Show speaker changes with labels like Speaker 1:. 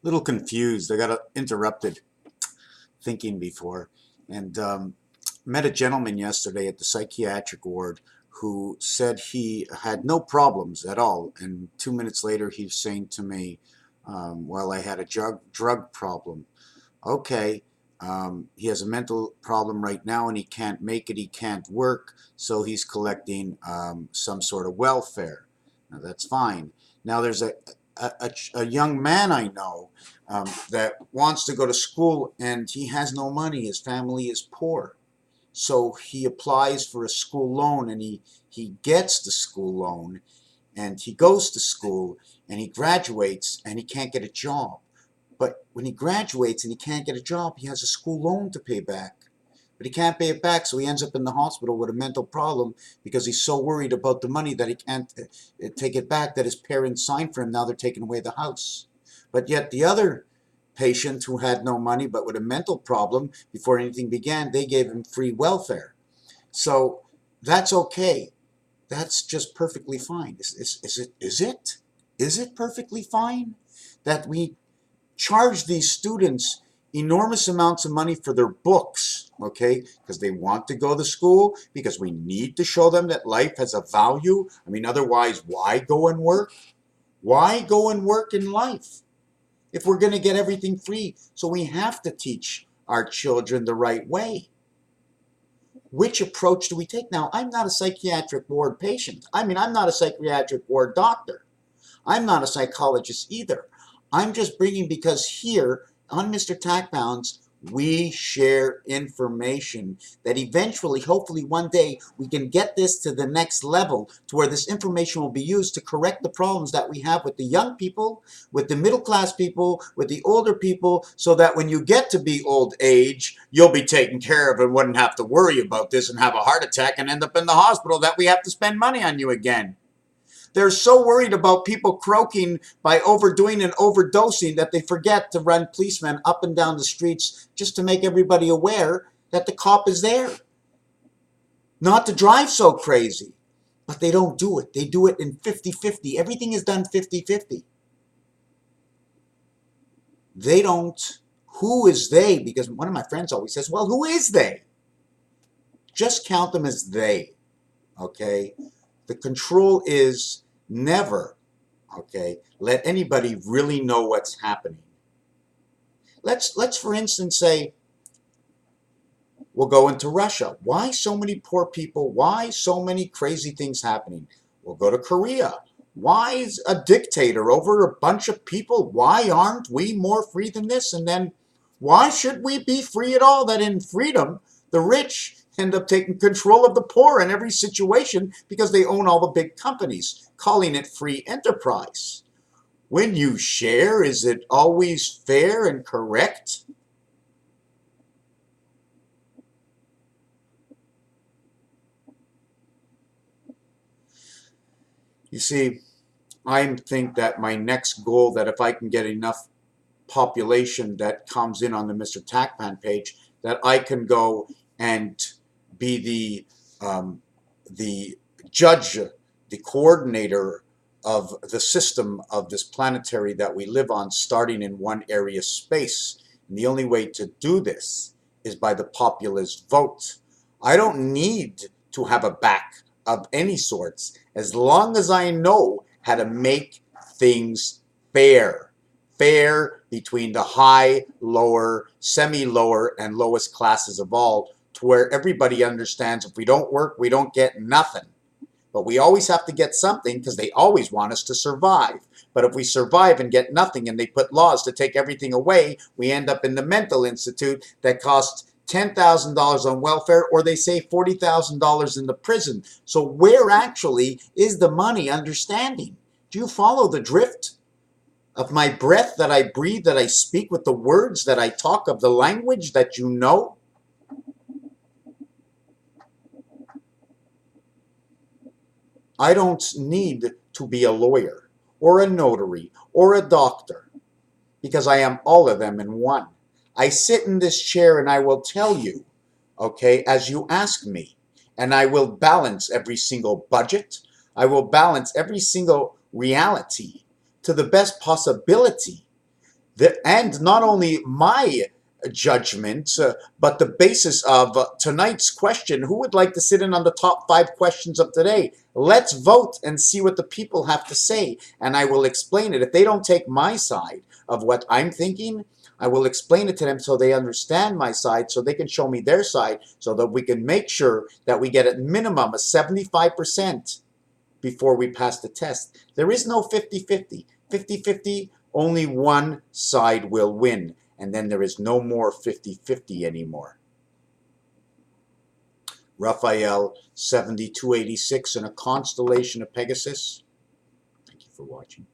Speaker 1: little confused. I got interrupted thinking before, and met a gentleman yesterday at the psychiatric ward who said he had no problems at all. And 2 minutes later, he's saying to me, "Well, I had a drug problem." Okay. He has a mental problem right now and he can't make it, he can't work, so he's collecting some sort of welfare. Now that's fine. Now there's a young man I know that wants to go to school and he has no money, his family is poor. So he applies for a school loan and he gets the school loan and he goes to school and he graduates and he can't get a job. But when he graduates and he can't get a job, he has a school loan to pay back. But he can't pay it back, so he ends up in the hospital with a mental problem because he's so worried about the money that he can't take it back, that his parents signed for him. Now they're taking away the house. But yet the other patient who had no money but with a mental problem, before anything began, they gave him free welfare. So that's okay. That's just perfectly fine. Is it perfectly fine that we charge these students enormous amounts of money for their books, okay? Because they want to go to school, because we need to show them that life has a value. I mean, otherwise, why go and work? Why go and work in life if we're going to get everything free? So we have to teach our children the right way. Which approach do we take? Now, I'm not a psychiatric ward patient. I mean, I'm not a psychiatric ward doctor. I'm not a psychologist either. I'm just bringing, because here on Mr. Tackbounds, we share information that eventually, hopefully one day, we can get this to the next level to where this information will be used to correct the problems that we have with the young people, with the middle class people, with the older people, so that when you get to be old age, you'll be taken care of and wouldn't have to worry about this and have a heart attack and end up in the hospital that we have to spend money on you again. They're so worried about people croaking by overdoing and overdosing that they forget to run policemen up and down the streets just to make everybody aware that the cop is there. Not to drive so crazy. But they don't do it. They do it in 50-50. Everything is done 50-50. They don't. Who is they? Because one of my friends always says, well, who is they? Just count them as they. Okay? The control is never, okay, let anybody really know what's happening. Let's for instance say, we'll go into Russia. Why so many poor people? Why so many crazy things happening? We'll go to Korea. Why is a dictator over a bunch of people? Why aren't we more free than this? And then why should we be free at all? That in freedom, the rich end up taking control of the poor in every situation because they own all the big companies, calling it free enterprise. When you share, is it always fair and correct? You see, I think that my next goal, that if I can get enough population that comes in on the Mr. Tackpan page, that I can go and be the judge, the coordinator of the system of this planetary that we live on, starting in one area space. And the only way to do this is by the populist vote. I don't need to have a back of any sorts, as long as I know how to make things fair. Fair between the high, lower, semi-lower, and lowest classes of all, to where everybody understands if we don't work, we don't get nothing. But we always have to get something because they always want us to survive. But if we survive and get nothing and they put laws to take everything away, we end up in the mental institute that costs $10,000 on welfare, or they save $40,000 in the prison. So where actually is the money understanding? Do you follow the drift of my breath that I breathe, that I speak with the words that I talk, of the language that you know? I don't need to be a lawyer or a notary or a doctor, because I am all of them in one. I sit in this chair and I will tell you, okay, as you ask me, and I will balance every single budget. I will balance every single reality to the best possibility And not only my judgment, but the basis of tonight's question. Who would like to sit in on the top 5 questions of today? Let's vote and see what the people have to say, and I will explain it. If they don't take my side of what I'm thinking, I will explain it to them so they understand my side, so they can show me their side, so that we can make sure that we get at minimum a 75% before we pass the test. There is no 50-50. 50-50, only one side will win. And then there is no more 50-50 anymore. Raphael 7286 in a constellation of Pegasus. Thank you for watching.